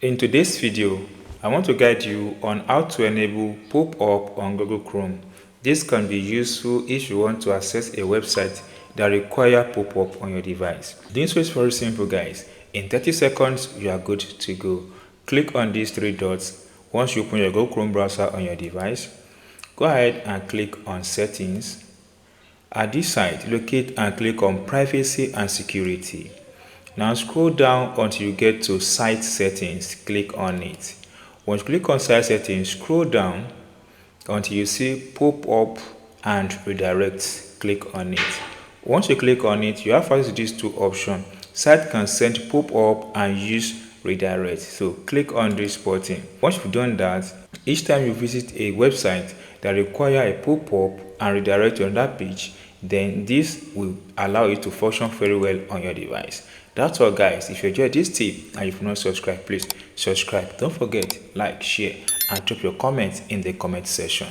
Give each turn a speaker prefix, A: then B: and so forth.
A: In today's video, I want to guide you on how to enable pop-up on Google Chrome. This can be useful if you want to access a website that requires pop-up on your device. This is very simple, guys. In 30 seconds, you are good to go. Click on these three dots. Once you open your Google Chrome browser on your device, go ahead and click on Settings. At this site, locate and click on Privacy and Security. Now scroll down until you get to Site Settings. Click on it. Once you click on Site Settings, scroll down until you see Pop-up and Redirect. Click on it. Once you click on it, you have access to these two options. Site can send pop-up and use redirect. So click on this button. Once you've done that, each time you visit a website that requires a pop-up and redirect on that page, then this will allow it to function very well on your device. That's all, guys. If you enjoyed this tip and you've not subscribed, please subscribe. Don't forget, like, share, and drop your comments in the comment section.